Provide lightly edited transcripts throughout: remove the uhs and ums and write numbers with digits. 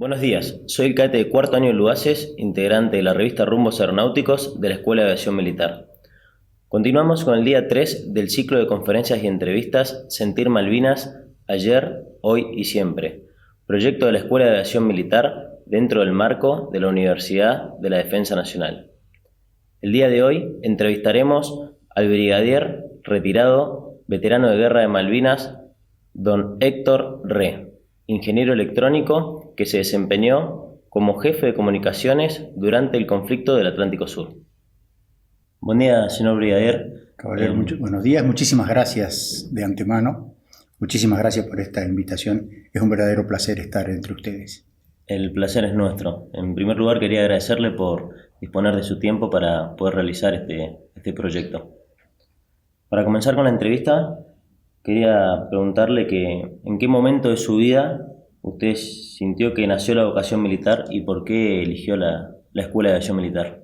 Buenos días, soy el cadete de cuarto año de Luaces, integrante de la revista Rumbos Aeronáuticos de la Escuela de Aviación Militar. Continuamos con el día 3 del ciclo de conferencias y entrevistas Sentir Malvinas, ayer, hoy y siempre, proyecto de la Escuela de Aviación Militar dentro del marco de la Universidad de la Defensa Nacional. El día de hoy entrevistaremos al brigadier retirado, veterano de guerra de Malvinas, don Héctor Re, ingeniero electrónico que se desempeñó como jefe de comunicaciones durante el conflicto del Atlántico Sur. Buen día, señor brigadier. Caballero, buenos días, muchísimas gracias de antemano, muchísimas gracias por esta invitación, es un verdadero placer estar entre ustedes. El placer es nuestro. En primer lugar quería agradecerle por disponer de su tiempo para poder realizar este proyecto. Para comenzar con la entrevista, quería preguntarle en qué momento de su vida usted sintió que nació la vocación militar y por qué eligió la Escuela de Aviación Militar.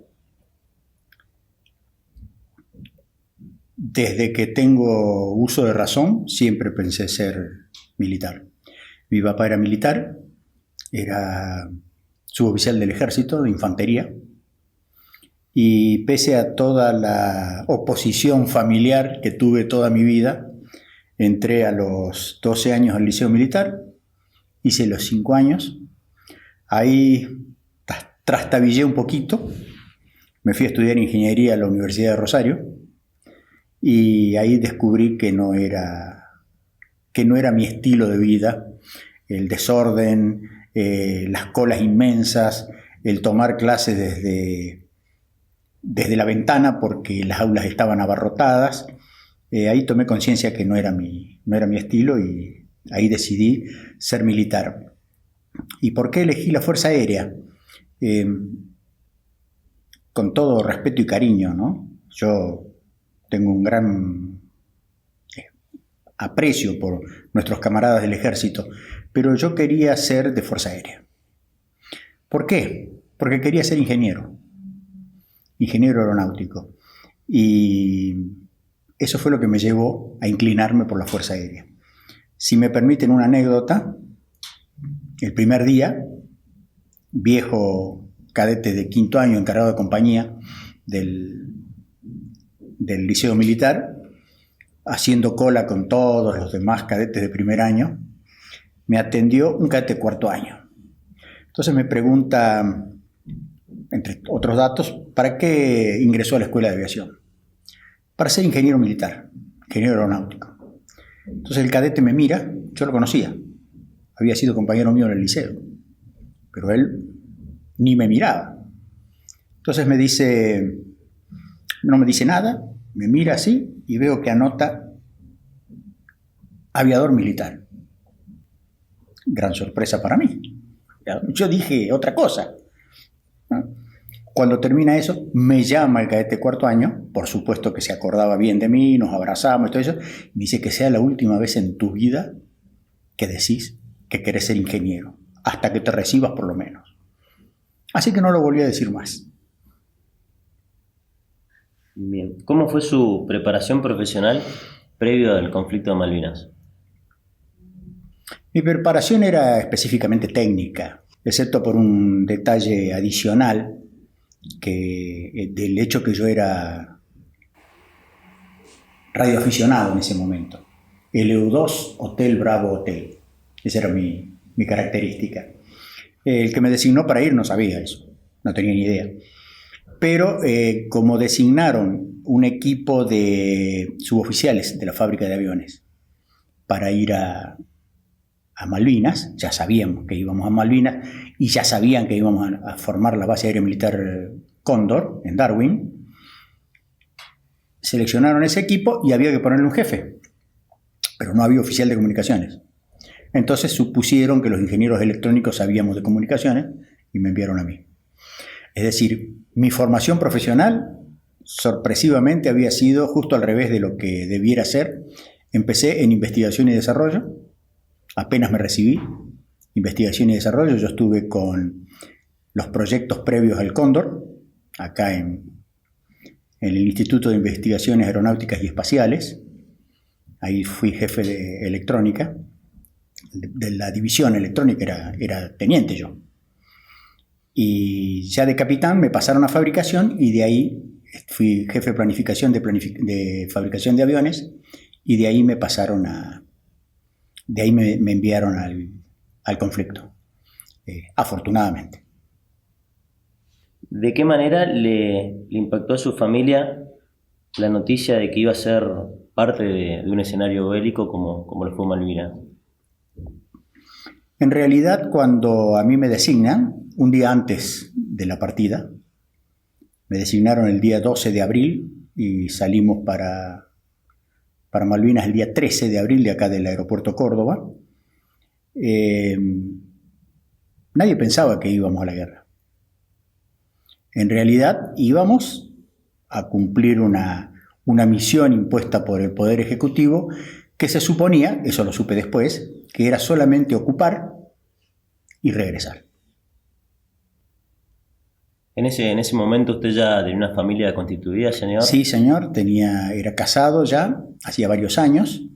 Desde que tengo uso de razón, siempre pensé ser militar. Mi papá era militar, era suboficial del ejército, de infantería, y pese a toda la oposición familiar que tuve toda mi vida, entré a los 12 años al liceo militar, hice los 5 años, ahí trastabillé un poquito, me fui a estudiar ingeniería a la Universidad de Rosario y ahí descubrí que no era mi estilo de vida, el desorden, las colas inmensas, el tomar clases desde la ventana porque las aulas estaban abarrotadas. Ahí tomé conciencia que no era mi estilo y ahí decidí ser militar. ¿Y por qué elegí la Fuerza Aérea? Con todo respeto y cariño, ¿no? Yo tengo un gran aprecio por nuestros camaradas del ejército, pero yo quería ser de Fuerza Aérea. ¿Por qué? Porque quería ser ingeniero aeronáutico. Y eso fue lo que me llevó a inclinarme por la Fuerza Aérea. Si me permiten una anécdota, el primer día, viejo cadete de quinto año, encargado de compañía del liceo militar, haciendo cola con todos los demás cadetes de primer año, me atendió un cadete de cuarto año. Entonces me pregunta, entre otros datos, ¿para qué ingresó a la escuela de aviación? Para ser ingeniero militar, ingeniero aeronáutico. Entonces el cadete me mira, yo lo conocía, había sido compañero mío en el liceo, pero él ni me miraba. Entonces me dice, no me dice nada, me mira así y veo que anota aviador militar. Gran sorpresa para mí. Yo dije otra cosa. Cuando termina eso, me llama el cadete de cuarto año, por supuesto que se acordaba bien de mí, nos abrazamos y todo eso, y me dice que sea la última vez en tu vida que decís que querés ser ingeniero, hasta que te recibas por lo menos. Así que no lo volví a decir más. Bien. ¿Cómo fue su preparación profesional previo al conflicto de Malvinas? Mi preparación era específicamente técnica, excepto por un detalle adicional, que del hecho que yo era radioaficionado en ese momento. LU2 Hotel Bravo Hotel. Esa era mi característica. El que me designó para ir no sabía eso, no tenía ni idea. Pero como designaron un equipo de suboficiales de la fábrica de aviones para ir a Malvinas, ya sabíamos que íbamos a Malvinas y ya sabían que íbamos a formar la base aérea militar Cóndor en Darwin, seleccionaron ese equipo y había que ponerle un jefe, pero no había oficial de comunicaciones. Entonces supusieron que los ingenieros electrónicos sabíamos de comunicaciones y me enviaron a mí. Es decir, mi formación profesional sorpresivamente había sido justo al revés de lo que debiera ser. Empecé en investigación y desarrollo. Apenas me recibí, investigación y desarrollo, yo estuve con los proyectos previos al Cóndor, acá en el Instituto de Investigaciones Aeronáuticas y Espaciales. Ahí fui jefe de electrónica, de la división electrónica, era teniente yo, Y ya de capitán me pasaron a fabricación y de ahí fui jefe de planificación de fabricación de aviones y de ahí me pasaron de ahí me enviaron al conflicto, afortunadamente. ¿De qué manera le impactó a su familia la noticia de que iba a ser parte de un escenario bélico como lo fue Malvinas? En realidad, cuando a mí me designan, un día antes de la partida, me designaron el día 12 de abril y salimos para Malvinas el día 13 de abril de acá del aeropuerto Córdoba. Nadie pensaba que íbamos a la guerra. En realidad íbamos a cumplir una misión impuesta por el Poder Ejecutivo que se suponía, eso lo supe después, que era solamente ocupar y regresar. En ese momento usted ya tenía una familia constituida, señor. Sí, señor, era casado ya, hacía varios años,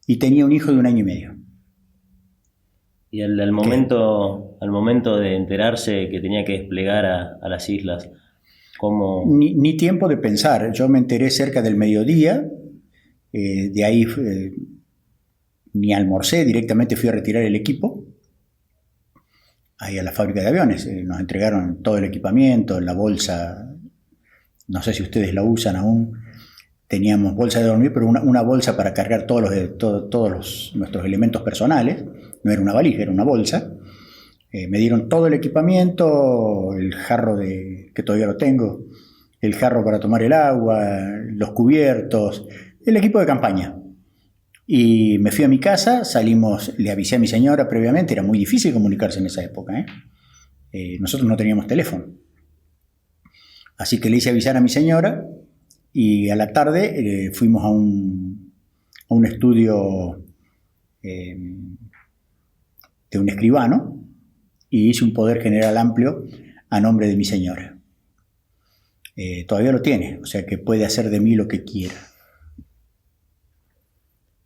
y tenía un hijo de 1 año y medio. Y al momento de enterarse que tenía que desplegar a las islas, ¿cómo? Ni tiempo de pensar. Yo me enteré cerca del mediodía, de ahí ni almorcé, directamente fui a retirar el equipo, ahí a la fábrica de aviones. Nos entregaron todo el equipamiento, la bolsa, no sé si ustedes la usan aún, teníamos bolsa de dormir, pero una bolsa para cargar todos nuestros elementos personales. No era una valija, era una bolsa. Me dieron todo el equipamiento, el jarro que todavía lo tengo, el jarro para tomar el agua, los cubiertos, el equipo de campaña. Y me fui a mi casa, salimos, le avisé a mi señora previamente, era muy difícil comunicarse en esa época, nosotros no teníamos teléfono. Así que le hice avisar a mi señora y a la tarde fuimos a un estudio de un escribano y hice un poder general amplio a nombre de mi señora. Todavía lo tiene, o sea que puede hacer de mí lo que quiera.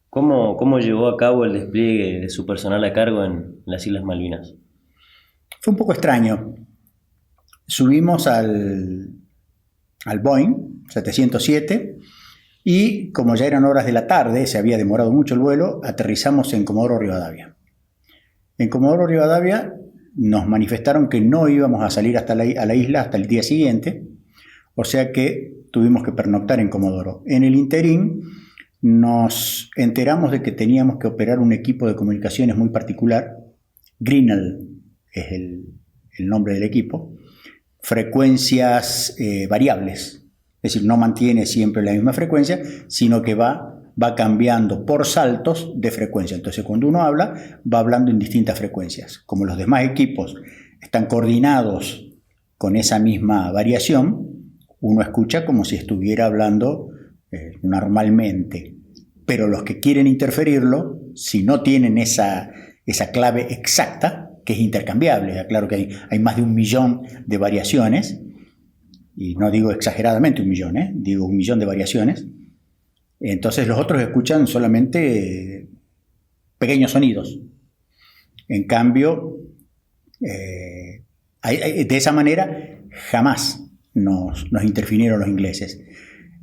¿Cómo llevó a cabo el despliegue de su personal a cargo en las Islas Malvinas? Fue un poco extraño. Subimos al Boeing 707 y como ya eran horas de la tarde, se había demorado mucho el vuelo, aterrizamos en Comodoro Rivadavia. En Comodoro Rivadavia nos manifestaron que no íbamos a salir a la isla hasta el día siguiente, o sea que tuvimos que pernoctar en Comodoro. En el interín nos enteramos de que teníamos que operar un equipo de comunicaciones muy particular. Grinnell es el nombre del equipo. Frecuencias variables, es decir, no mantiene siempre la misma frecuencia, sino que va cambiando por saltos de frecuencia. Entonces, cuando uno habla, va hablando en distintas frecuencias. Como los demás equipos están coordinados con esa misma variación, uno escucha como si estuviera hablando normalmente. Pero los que quieren interferirlo, si no tienen esa clave exacta, que es intercambiable, claro que hay más de 1 millón de variaciones, y no digo exageradamente 1 millón, digo 1 millón de variaciones, entonces los otros escuchan solamente pequeños sonidos. En cambio, de esa manera jamás nos interfirieron los ingleses.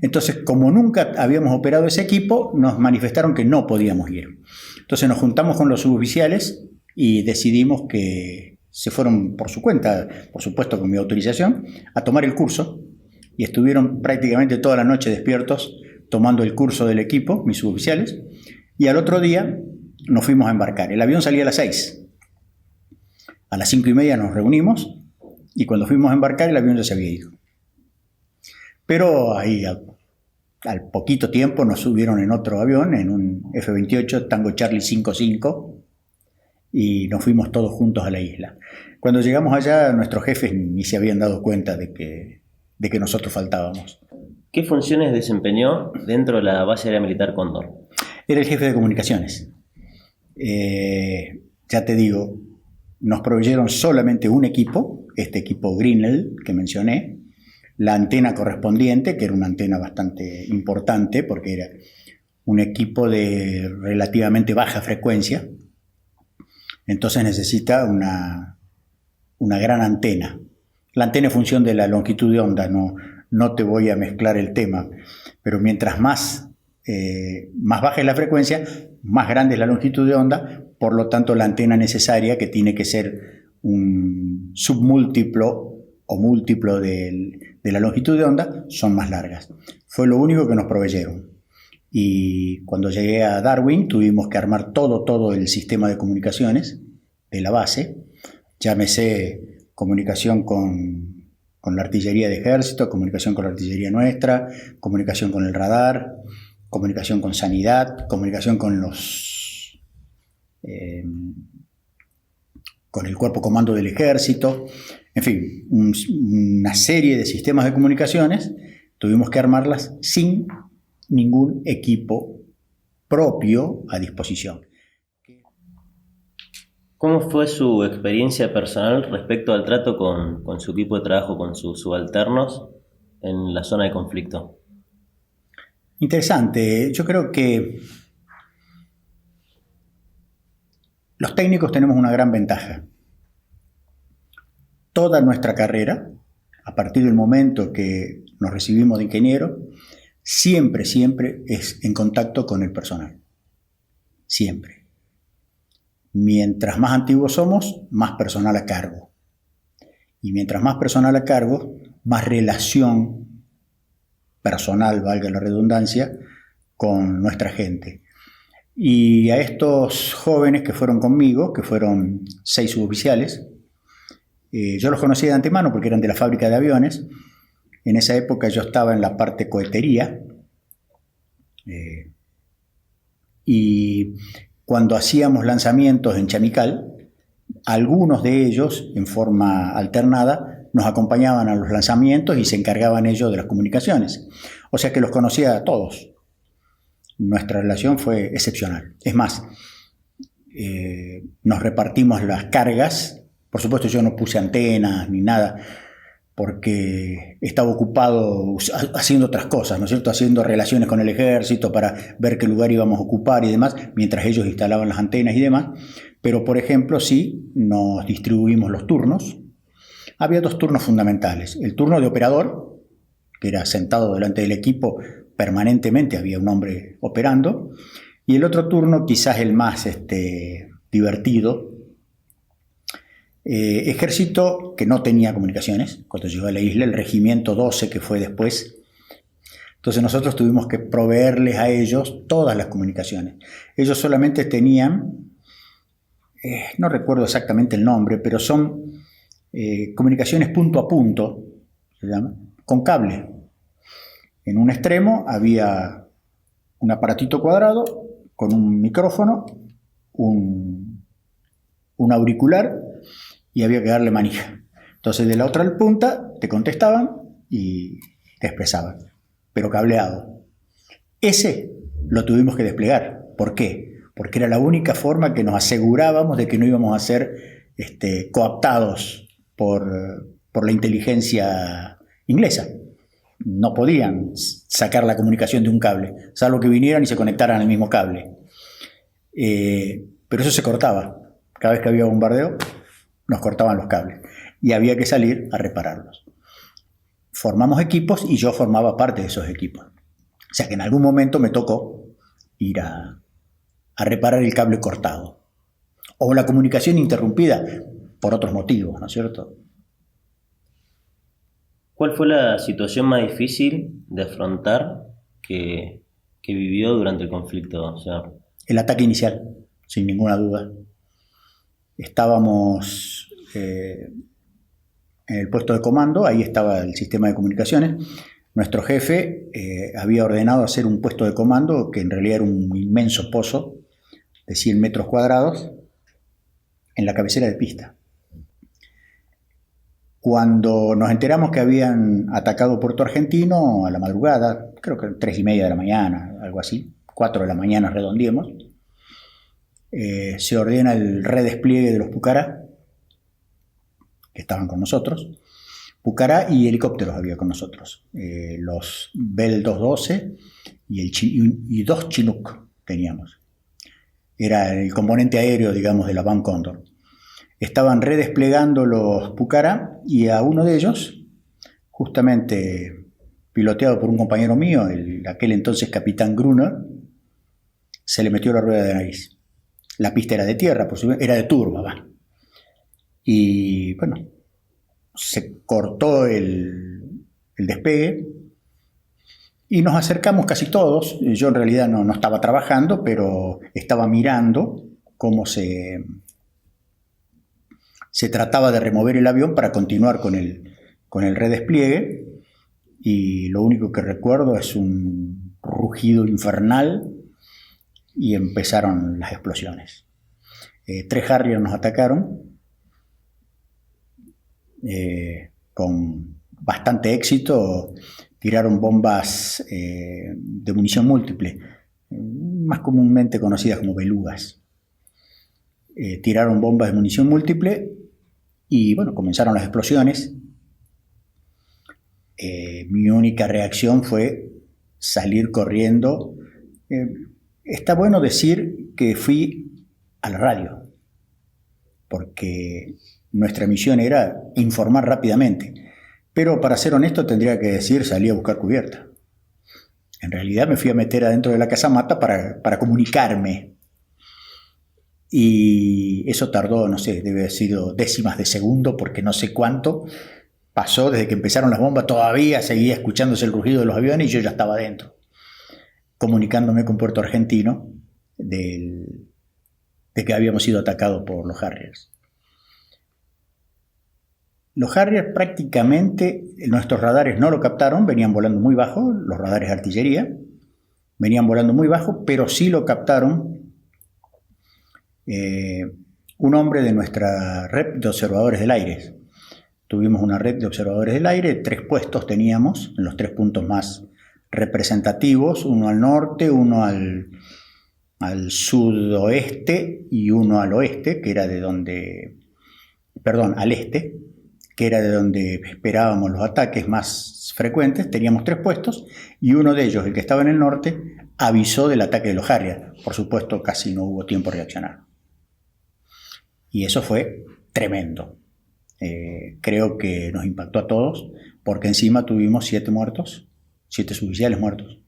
Entonces, como nunca habíamos operado ese equipo, nos manifestaron que no podíamos ir. Entonces nos juntamos con los suboficiales y decidimos que se fueron por su cuenta, por supuesto con mi autorización, a tomar el curso, y estuvieron prácticamente toda la noche despiertos tomando el curso del equipo, mis suboficiales, y al otro día nos fuimos a embarcar. El avión salía a las 6. A las 5:30 nos reunimos y cuando fuimos a embarcar el avión ya se había ido. Pero ahí al poquito tiempo nos subieron en otro avión, en un F-28 Tango Charlie 55, y nos fuimos todos juntos a la isla. Cuando llegamos allá, nuestros jefes ni se habían dado cuenta de que nosotros faltábamos. ¿Qué funciones desempeñó dentro de la base aérea militar Cóndor? Era el jefe de comunicaciones. Ya te digo, nos proveyeron solamente un equipo, este equipo Grinnell que mencioné, la antena correspondiente, que era una antena bastante importante porque era un equipo de relativamente baja frecuencia, entonces necesita una gran antena La antena es función de la longitud de onda, no te voy a mezclar el tema, pero mientras más baja es la frecuencia, más grande es la longitud de onda, por lo tanto la antena necesaria, que tiene que ser un submúltiplo o múltiplo de la longitud de onda, son más largas. Fue lo único que nos proveyeron. Y cuando llegué a Darwin tuvimos que armar todo el sistema de comunicaciones de la base, llámese comunicación con la artillería de ejército, comunicación con la artillería nuestra, comunicación con el radar, comunicación con sanidad, comunicación con con el cuerpo comando del ejército, en fin, una serie de sistemas de comunicaciones. Tuvimos que armarlas sin ningún equipo propio a disposición. ¿Cómo fue su experiencia personal respecto al trato con su equipo de trabajo, con sus subalternos en la zona de conflicto? Interesante. Yo creo que los técnicos tenemos una gran ventaja. Toda nuestra carrera, a partir del momento que nos recibimos de ingeniero, siempre es en contacto con el personal. Siempre. Mientras más antiguos somos, más personal a cargo. Y mientras más personal a cargo, más relación personal, valga la redundancia, con nuestra gente. Y a estos jóvenes que fueron conmigo, que fueron 6 suboficiales, yo los conocí de antemano porque eran de la fábrica de aviones. En esa época yo estaba en la parte cohetería, y cuando hacíamos lanzamientos en Chamical, algunos de ellos, en forma alternada, nos acompañaban a los lanzamientos y se encargaban ellos de las comunicaciones. O sea que los conocía a todos. Nuestra relación fue excepcional. Es más, nos repartimos las cargas. Por supuesto, yo no puse antenas ni nada, porque estaba ocupado haciendo otras cosas, ¿no es cierto? Haciendo relaciones con el ejército para ver qué lugar íbamos a ocupar y demás, mientras ellos instalaban las antenas y demás. Pero, por ejemplo, sí nos distribuimos los turnos. Había 2 turnos fundamentales. El turno de operador, que era sentado delante del equipo permanentemente, había un hombre operando. Y el otro turno, quizás el más divertido, ejército que no tenía comunicaciones. Cuando llegó a la isla, el regimiento 12, que fue después. Entonces nosotros tuvimos que proveerles a ellos todas las comunicaciones. Ellos solamente tenían, no recuerdo exactamente el nombre, pero son comunicaciones punto a punto, se llama, con cable. En un extremo había un aparatito cuadrado con un micrófono, un auricular, y había que darle manija. Entonces de la otra punta te contestaban y te expresaban, pero cableado. Ese lo tuvimos que desplegar. ¿Por qué? Porque era la única forma que nos asegurábamos de que no íbamos a ser cooptados por la inteligencia inglesa. No podían sacar la comunicación de un cable, salvo que vinieran y se conectaran al mismo cable. Pero eso se cortaba. Cada vez que había bombardeo, nos cortaban los cables y había que salir a repararlos. Formamos equipos y yo formaba parte de esos equipos. O sea que en algún momento me tocó ir a reparar el cable cortado o la comunicación interrumpida por otros motivos, ¿no es cierto? ¿Cuál fue la situación más difícil de afrontar que vivió durante el conflicto? O sea, el ataque inicial, sin ninguna duda. Estábamos en el puesto de comando, ahí estaba el sistema de comunicaciones. Nuestro jefe había ordenado hacer un puesto de comando que en realidad era un inmenso pozo de 100 metros cuadrados en la cabecera de pista. Cuando nos enteramos que habían atacado Puerto Argentino a la madrugada, creo que 3:30 de la mañana, algo así, 4 de la mañana redondeemos, se ordena el redespliegue de los Pucará, que estaban con nosotros. Pucará y helicópteros había con nosotros, los Bell 212 y 2 Chinook teníamos. Era el componente aéreo, digamos, de la BAM Cóndor. estaban redesplegando los Pucará y a uno de ellos, justamente piloteado por un compañero mío, aquel entonces capitán Gruner, se le metió la rueda de nariz. La pista era de tierra, por supuesto, era de turba, va. Y bueno, se cortó el despegue y nos acercamos casi todos. Yo en realidad no estaba trabajando, pero estaba mirando cómo se trataba de remover el avión para continuar con el redespliegue. Y lo único que recuerdo es un rugido infernal y empezaron las explosiones. 3 Harrier nos atacaron con bastante éxito. Tiraron bombas de munición múltiple, más comúnmente conocidas como belugas. Tiraron bombas de munición múltiple y bueno, comenzaron las explosiones. Mi única reacción fue salir corriendo. Está bueno decir que fui a la radio, porque nuestra misión era informar rápidamente. Pero para ser honesto tendría que decir salí a buscar cubierta. En realidad me fui a meter adentro de la casamata para comunicarme. Y eso tardó, no sé, debe haber sido décimas de segundo, porque no sé cuánto pasó desde que empezaron las bombas. Todavía seguía escuchándose el rugido de los aviones y yo ya estaba adentro, comunicándome con Puerto Argentino de que habíamos sido atacados por los Harriers. Los Harriers prácticamente, nuestros radares no lo captaron, venían volando muy bajo, los radares de artillería, venían volando muy bajo, pero sí lo captaron un hombre de nuestra red de observadores del aire. Tuvimos una red de observadores del aire, 3 puestos teníamos, en los 3 puntos más representativos, uno al norte, uno al sudoeste y uno al oeste, que era de donde, perdón, al este, que era de donde esperábamos los ataques más frecuentes. Teníamos 3 puestos y uno de ellos, el que estaba en el norte, avisó del ataque de los Harrier. Por supuesto, casi no hubo tiempo de reaccionar. Y eso fue tremendo. Creo que nos impactó a todos, porque encima tuvimos 7 muertos, 7 suboficiales muertos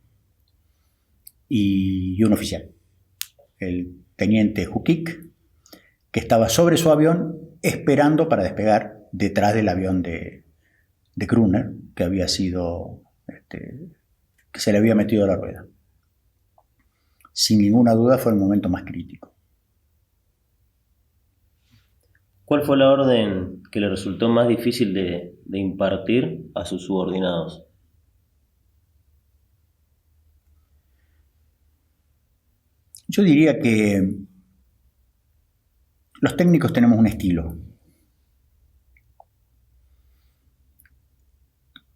y un oficial, el teniente Hukik, que estaba sobre su avión esperando para despegar detrás del avión de Gruner, que había sido, que se le había metido la rueda. Sin ninguna duda fue el momento más crítico. ¿Cuál fue la orden que le resultó más difícil de impartir a sus subordinados? Yo diría que los técnicos tenemos un estilo.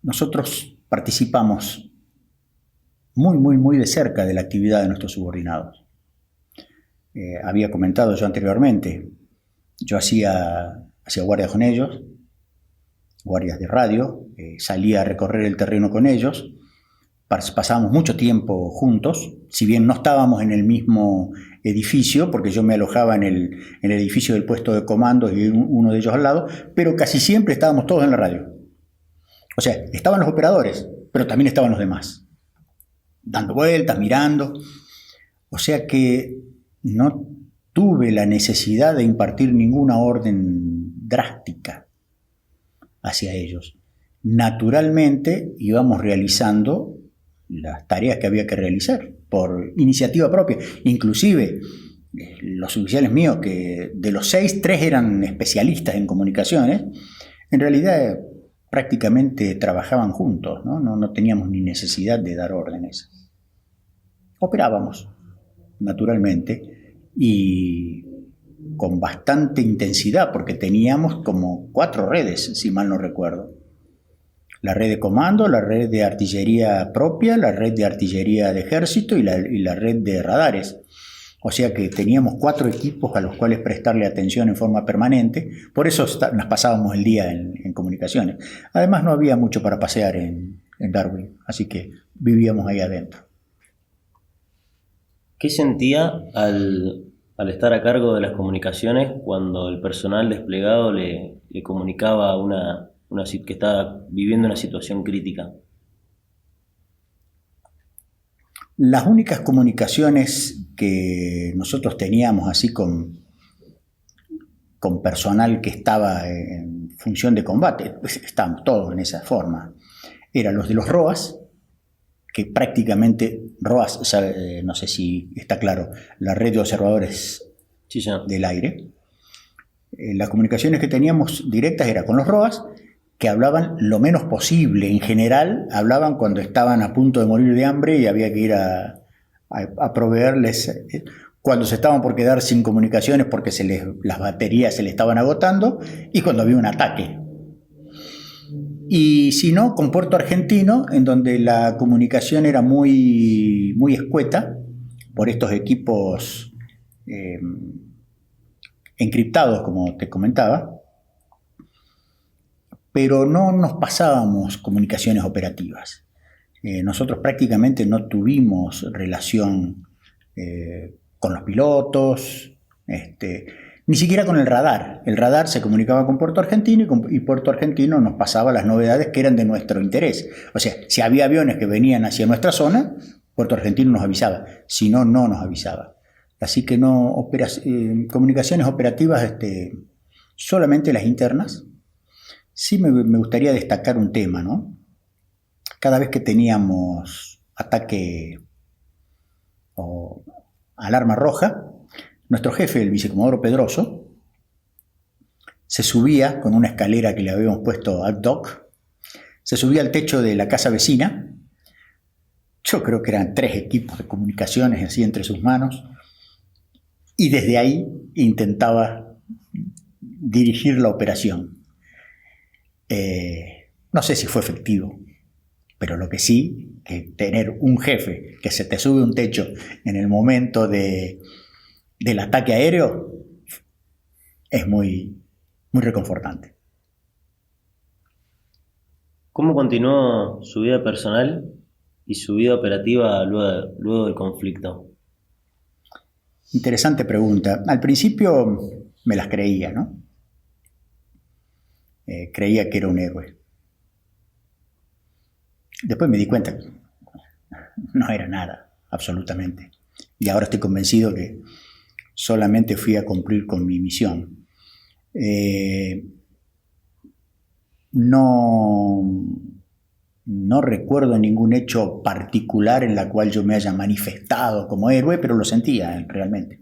Nosotros participamos muy de cerca de la actividad de nuestros subordinados. Había comentado yo anteriormente, yo hacía guardias con ellos, guardias de radio, salía a recorrer el terreno con ellos, pasábamos mucho tiempo juntos, si bien no estábamos en el mismo edificio, porque yo me alojaba en el edificio del puesto de comandos y uno de ellos al lado, pero casi siempre estábamos todos en la radio. O sea, estaban los operadores, pero también estaban los demás, dando vueltas, mirando. O sea que no tuve la necesidad de impartir ninguna orden drástica hacia ellos. Naturalmente íbamos realizando las tareas que había que realizar por iniciativa propia. Inclusive los oficiales míos, que de los 6, 3 eran especialistas en comunicaciones, en realidad prácticamente trabajaban juntos, no teníamos ni necesidad de dar órdenes. Operábamos, naturalmente, y con bastante intensidad, porque teníamos como 4 redes, si mal no recuerdo. La red de comando, la red de artillería propia, la red de artillería de ejército y la red de radares. O sea que teníamos 4 equipos a los cuales prestarle atención en forma permanente. Por eso nos pasábamos el día en comunicaciones. Además no había mucho para pasear en Darwin, así que vivíamos ahí adentro. ¿Qué sentía al Al estar a cargo de las comunicaciones, cuando el personal desplegado le comunicaba que estaba viviendo una situación crítica. Las únicas comunicaciones que nosotros teníamos así con personal que estaba en función de combate, pues estaban todos en esa forma, eran los de los ROAS, que prácticamente ROAS, no sé si está claro, la red de observadores Sí, del aire. Las comunicaciones que teníamos directas eran con los ROAS, que hablaban lo menos posible. En general, hablaban cuando estaban a punto de morir de hambre y había que ir a proveerles, cuando se estaban por quedar sin comunicaciones porque las baterías se les estaban agotando, y cuando había un ataque. Y si no, con Puerto Argentino, en donde la comunicación era muy, muy escueta por estos equipos encriptados, como te comentaba, pero no nos pasábamos comunicaciones operativas. Nosotros prácticamente no tuvimos relación con los pilotos, ni siquiera con el radar. El radar se comunicaba con Puerto Argentino y Puerto Argentino nos pasaba las novedades que eran de nuestro interés. O sea, si había aviones que venían hacia nuestra zona, Puerto Argentino nos avisaba. Si no, no nos avisaba. Así que no comunicaciones operativas, solamente las internas. Sí me gustaría destacar un tema, ¿no? Cada vez que teníamos ataque o alarma roja, nuestro jefe, el vicecomodoro Pedroso, se subía con una escalera que le habíamos puesto ad hoc, se subía al techo de la casa vecina. Yo creo que eran 3 equipos de comunicaciones así entre sus manos, y desde ahí intentaba dirigir la operación. No sé si fue efectivo, pero lo que sí, que tener un jefe que se te sube un techo en el momento del ataque aéreo es muy, muy reconfortante. ¿Cómo continuó su vida personal y su vida operativa luego del conflicto? Interesante pregunta. Al principio me las creía, ¿no? Creía que era un héroe. Después me di cuenta que no era nada, absolutamente. Y ahora estoy convencido que solamente fui a cumplir con mi misión. No recuerdo ningún hecho particular en la cual yo me haya manifestado como héroe, pero lo sentía realmente.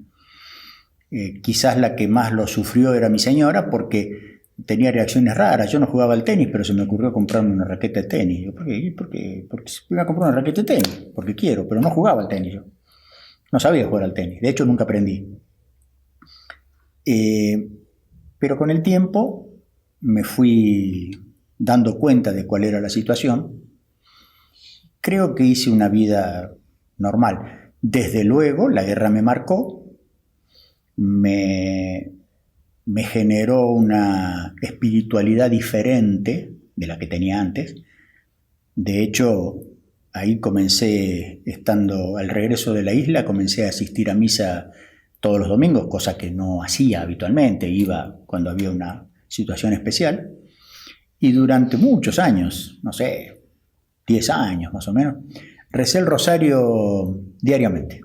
Quizás la que más lo sufrió era mi señora, porque tenía reacciones raras. Yo no jugaba al tenis, pero se me ocurrió comprarme una raqueta de tenis. Yo, ¿por qué? Porque iba a comprar una raqueta de tenis, porque quiero, pero no jugaba al tenis yo. No sabía jugar al tenis, de hecho nunca aprendí. Pero con el tiempo me fui dando cuenta de cuál era la situación. Creo que hice una vida normal. Desde luego, la guerra me marcó, me generó una espiritualidad diferente de la que tenía antes. De hecho, ahí comencé, estando al regreso de la isla, comencé a asistir a misa todos los domingos, cosa que no hacía habitualmente, iba cuando había una situación especial. Y durante muchos años, no sé, 10 años más o menos, recé el rosario diariamente.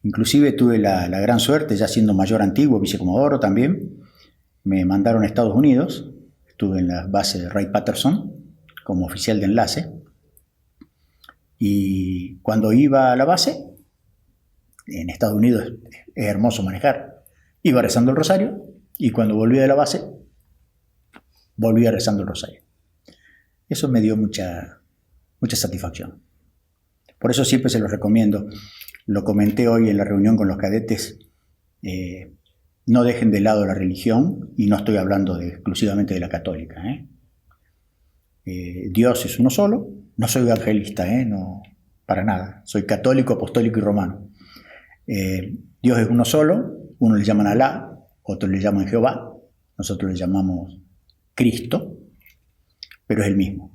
Inclusive tuve la gran suerte, ya siendo mayor antiguo, vicecomodoro también, me mandaron a Estados Unidos, estuve en la base de Wright-Patterson como oficial de enlace, y cuando iba a la base, en Estados Unidos es hermoso manejar, iba rezando el rosario, y cuando volvía de la base, volvía rezando el rosario. Eso me dio mucha satisfacción. Por eso siempre se los recomiendo. Lo comenté hoy en la reunión con los cadetes. No dejen de lado la religión, y no estoy hablando exclusivamente de la católica. Dios es uno solo. No soy evangelista, no, para nada. Soy católico, apostólico y romano. Dios es uno solo. Uno le llaman Alá, otros le llaman Jehová. Nosotros le llamamos Cristo, pero es el mismo.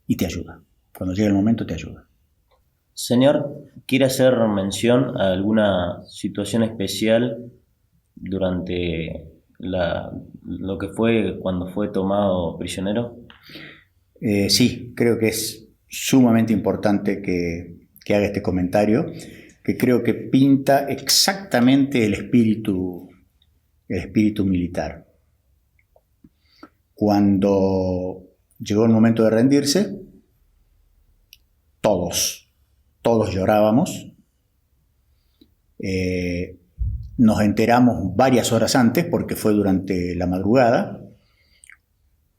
Y te ayuda. Cuando llega el momento te ayuda. Señor, ¿quiere hacer mención a alguna situación especial durante lo que fue cuando fue tomado prisionero? Sí, creo que es sumamente importante que haga este comentario, que creo que pinta exactamente el espíritu militar. Cuando llegó el momento de rendirse, todos llorábamos. Nos enteramos varias horas antes, porque fue durante la madrugada.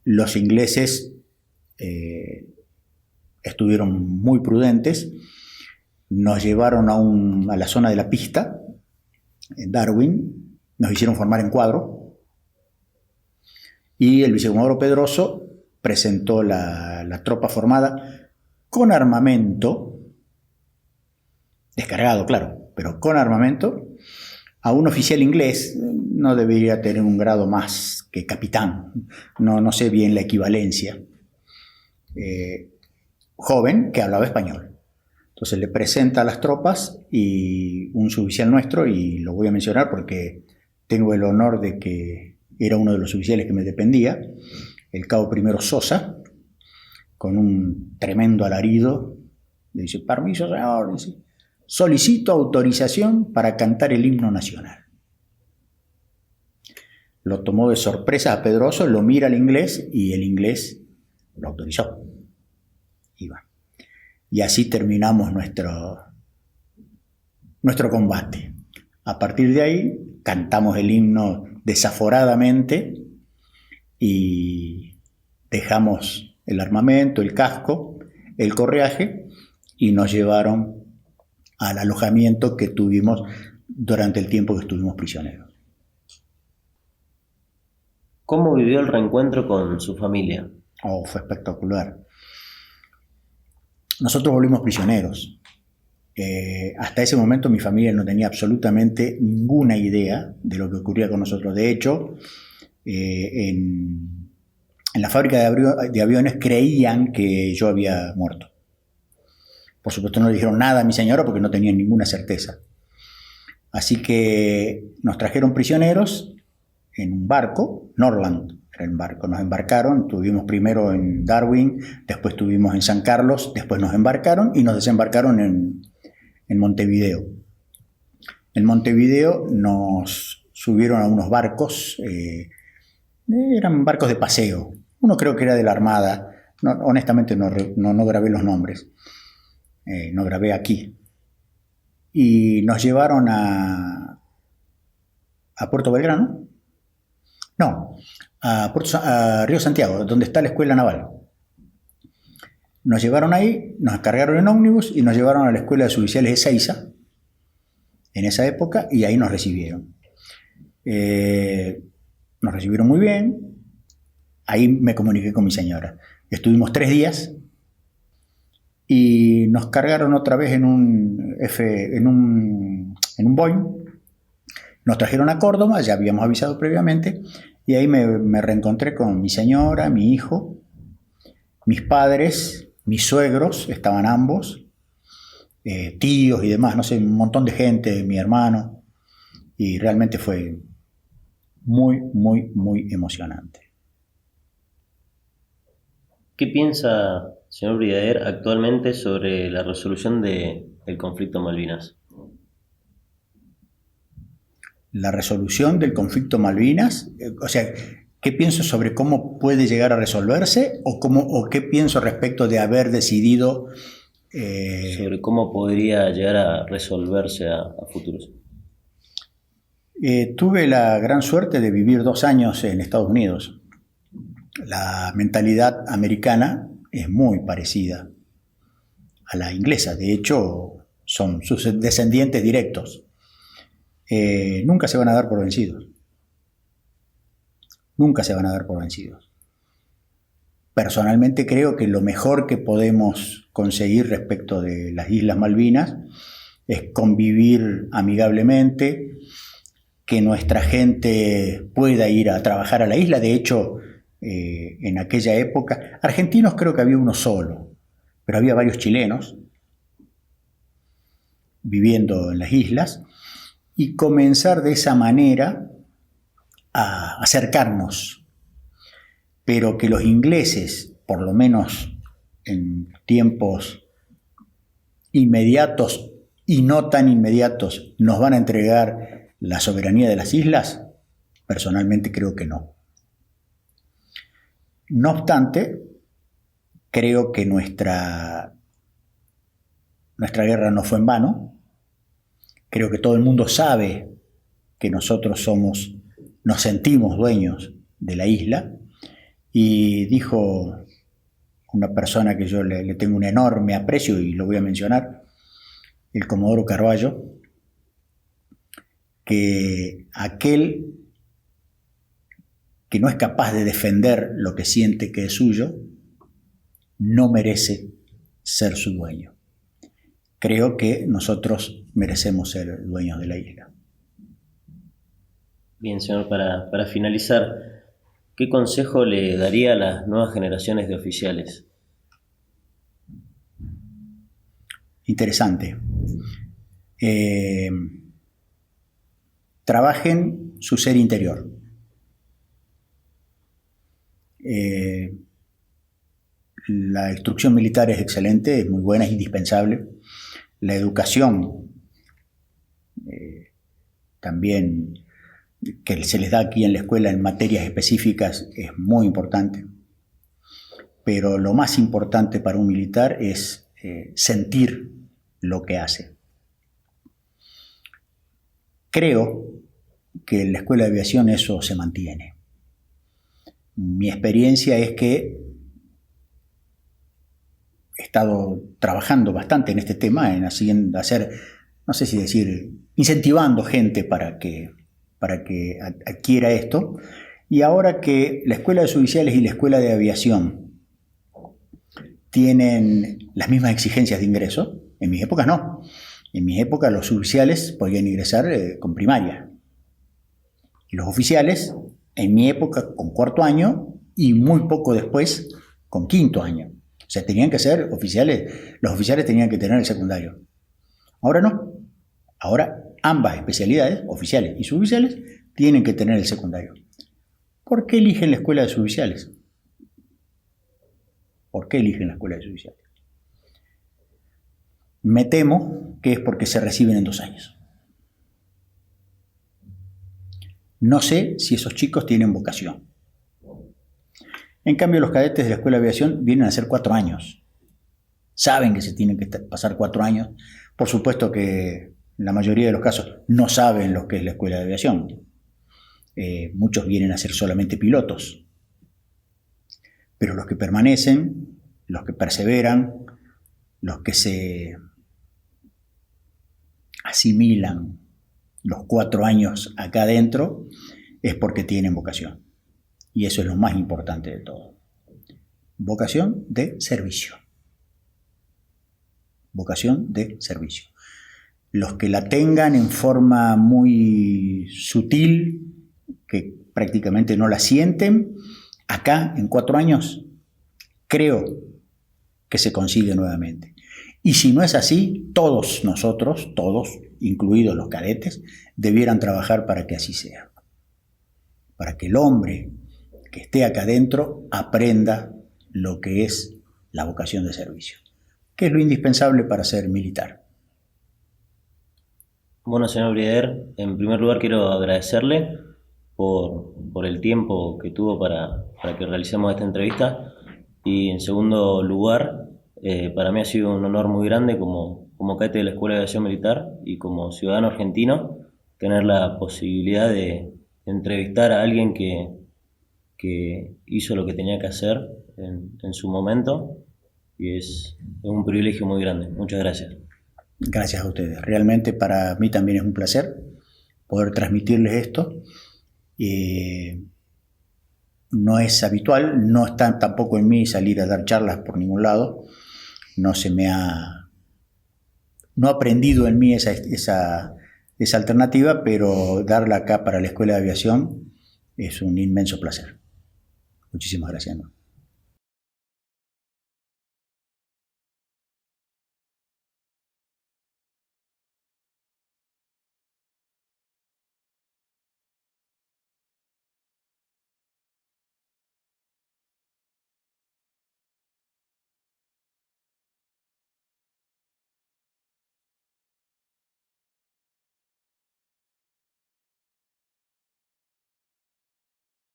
Los ingleses estuvieron muy prudentes. Nos llevaron a la zona de la pista, en Darwin. Nos hicieron formar en cuadro. Y el vicecomodoro Pedroso presentó la tropa formada con armamento, descargado, claro, pero con armamento, a un oficial inglés. No debería tener un grado más que capitán, no sé bien la equivalencia, joven que hablaba español. Entonces le presenta a las tropas y un suboficial nuestro, y lo voy a mencionar porque tengo el honor de que era uno de los oficiales que me dependía, el cabo primero Sosa, con un tremendo alarido, le dice: permiso, señor, dice, solicito autorización para cantar el himno nacional. Lo tomó de sorpresa a Pedroso, lo mira al inglés y el inglés lo autorizó. Y así terminamos nuestro combate. A partir de ahí cantamos el himno desaforadamente y dejamos el armamento, el casco, el correaje, y nos llevaron al alojamiento que tuvimos durante el tiempo que estuvimos prisioneros. ¿Cómo vivió el reencuentro con su familia? Fue espectacular. Nosotros volvimos prisioneros. Hasta ese momento mi familia no tenía absolutamente ninguna idea de lo que ocurría con nosotros. De hecho, en la fábrica de aviones creían que yo había muerto. Por supuesto no le dijeron nada a mi señora porque no tenían ninguna certeza. Así que nos trajeron prisioneros en un barco, Norland era el barco. Nos embarcaron, estuvimos primero en Darwin, después estuvimos en San Carlos, después nos embarcaron y nos desembarcaron en Montevideo. En Montevideo nos subieron a unos barcos, eran barcos de paseo. Uno creo que era de la Armada, honestamente no grabé los nombres, no grabé aquí. Y nos llevaron a Puerto Belgrano, no, a Río Santiago, donde está la Escuela Naval. Nos llevaron ahí, nos cargaron en ómnibus y nos llevaron a la Escuela de Suboficiales de Ezeiza, en esa época, y ahí nos recibieron. Nos recibieron muy bien. Ahí me comuniqué con mi señora. Estuvimos 3 días y nos cargaron otra vez en un Boeing. Nos trajeron a Córdoba, ya habíamos avisado previamente, y ahí me reencontré con mi señora, mi hijo, mis padres, mis suegros, estaban ambos, tíos y demás, no sé, un montón de gente, mi hermano, y realmente fue muy, muy, muy emocionante. ¿Qué piensa, señor Brigadier, actualmente sobre la resolución del conflicto Malvinas? La resolución del conflicto Malvinas, o sea, ¿qué pienso sobre cómo puede llegar a resolverse o qué pienso respecto de haber decidido? Sobre cómo podría llegar a resolverse a futuros. Tuve la gran suerte de vivir 2 años en Estados Unidos. La mentalidad americana es muy parecida a la inglesa. De hecho, son sus descendientes directos. Nunca se van a dar por vencidos. Nunca se van a dar por vencidos. Personalmente creo que lo mejor que podemos conseguir respecto de las Islas Malvinas es convivir amigablemente, que nuestra gente pueda ir a trabajar a la isla. De hecho, en aquella época, argentinos creo que había uno solo, pero había varios chilenos, viviendo en las islas y comenzar de esa manera a acercarnos, pero que los ingleses, por lo menos en tiempos inmediatos y no tan inmediatos, nos van a entregar la soberanía de las islas, personalmente creo que no. No obstante, creo que nuestra guerra no fue en vano. Creo que todo el mundo sabe que nosotros nos sentimos dueños de la isla. Y dijo una persona que yo le tengo un enorme aprecio y lo voy a mencionar, el Comodoro Carballo, que aquel que no es capaz de defender lo que siente que es suyo, no merece ser su dueño. Creo que nosotros merecemos ser dueños de la isla. Bien, señor, para finalizar, ¿qué consejo le daría a las nuevas generaciones de oficiales? Interesante. Trabajen su ser interior. La instrucción militar es excelente, es muy buena, es indispensable. La educación también que se les da aquí en la escuela en materias específicas es muy importante. Pero lo más importante para un militar es sentir lo que hace. Creo que en la escuela de aviación eso se mantiene. Mi experiencia es que he estado trabajando bastante en este tema, en hacer, no sé si decir, incentivando gente para que adquiera esto. Y ahora que la escuela de suboficiales y la escuela de aviación tienen las mismas exigencias de ingreso, en mis épocas no. En mis épocas los suboficiales podían ingresar con primaria. Y los oficiales, en mi época, con cuarto año y muy poco después, con quinto año. O sea, tenían que ser oficiales, los oficiales tenían que tener el secundario. Ahora no. Ahora ambas especialidades, oficiales y suboficiales, tienen que tener el secundario. ¿Por qué eligen la escuela de suboficiales? ¿Por qué eligen la escuela de suboficiales? Me temo que es porque se reciben en 2 años. No sé si esos chicos tienen vocación. En cambio, los cadetes de la escuela de aviación vienen a hacer 4 años. Saben que se tienen que pasar 4 años. Por supuesto que en la mayoría de los casos no saben lo que es la escuela de aviación. Muchos vienen a ser solamente pilotos. Pero los que permanecen, los que perseveran, los que se asimilan los 4 años acá adentro, es porque tienen vocación. Y eso es lo más importante de todo. Vocación de servicio. Vocación de servicio. Los que la tengan en forma muy sutil, que prácticamente no la sienten, acá en 4 años, creo que se consigue nuevamente. Y si no es así, todos nosotros, todos, incluidos los cadetes, debieran trabajar para que así sea. Para que el hombre que esté acá adentro aprenda lo que es la vocación de servicio, que es lo indispensable para ser militar. Bueno, señor Brieder, en primer lugar quiero agradecerle por el tiempo que tuvo para que realicemos esta entrevista. Y en segundo lugar, para mí ha sido un honor muy grande como cadete de la Escuela de Aviación Militar y como ciudadano argentino tener la posibilidad de entrevistar a alguien que hizo lo que tenía que hacer en su momento, y es un privilegio muy grande. Muchas gracias. Gracias a ustedes. Realmente para mí también es un placer poder transmitirles esto. No es habitual, no está tampoco en mí salir a dar charlas por ningún lado. No he aprendido en mí esa alternativa, pero darla acá para la Escuela de Aviación es un inmenso placer. Muchísimas gracias, ¿no?